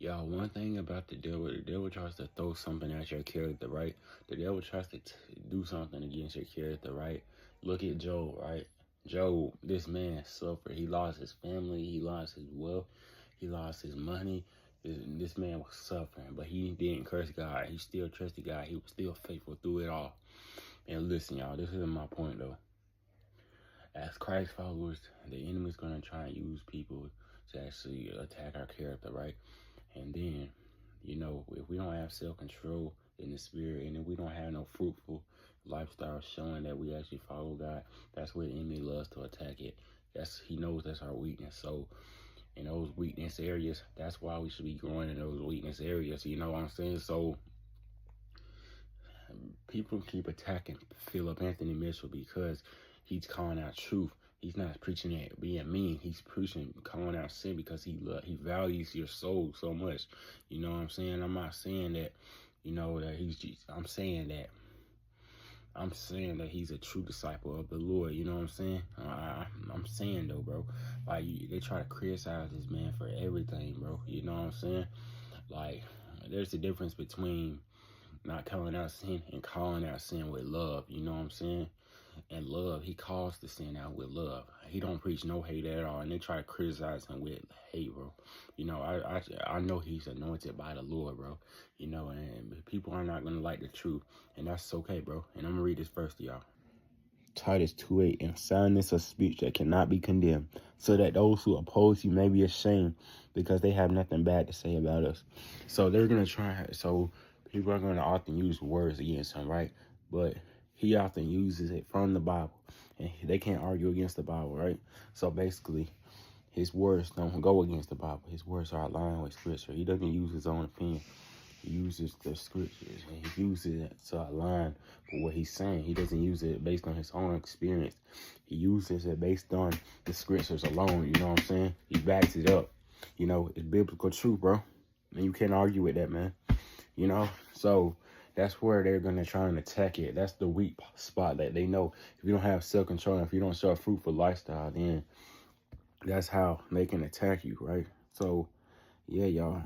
Y'all, one thing about the devil tries to throw something at your character, right? The devil tries to do something against your character, right? Look at Job, right? Job, this man suffered. He lost his family. He lost his wealth. He lost his money. This man was suffering, but he didn't curse God. He still trusted God. He was still faithful through it all. And listen, y'all, this is my point, though. As Christ followers, the enemy's going to try and use people to actually attack our character, right? And then, if we don't have self-control in the spirit, and if we don't have no fruitful lifestyle showing that we actually follow God, that's where the enemy loves to attack it. He knows that's our weakness. So in those weakness areas, that's why we should be growing in those weakness areas. You know what I'm saying? So people keep attacking Philip Anthony Mitchell because he's calling out truth. He's not preaching it being mean. He's preaching calling out sin because he values your soul so much. You know what I'm saying? I'm not saying that, that he's just, I'm saying that he's a true disciple of the Lord. You know what I'm saying? I'm saying though, bro, like they try to criticize this man for everything, bro. You know what I'm saying? Like there's a difference between not calling out sin and calling out sin with love. You know what I'm saying? And love, he calls the sin out with love. He don't preach no hate at all, and they try to criticize him with hate, bro. I know he's anointed by the Lord, bro. And people are not gonna like the truth, and that's okay, bro. And I'm gonna read this verse to y'all. Titus 2:8, and soundness of speech that cannot be condemned, so that those who oppose you may be ashamed, because they have nothing bad to say about us. So they're gonna try. So people are gonna often use words against him, right? But he often uses it from the Bible, and they can't argue against the Bible, right? So basically, his words don't go against the Bible. His words are aligned with Scripture. He doesn't use his own opinion. He uses the Scriptures, and he uses it to align with what he's saying. He doesn't use it based on his own experience. He uses it based on the Scriptures alone. You know what I'm saying? He backs it up. It's biblical truth, bro. And you can't argue with that, man. So that's where they're going to try and attack it. That's the weak spot that they know. If you don't have self-control, if you don't show a fruitful lifestyle, then that's how they can attack you, right? So, yeah, y'all.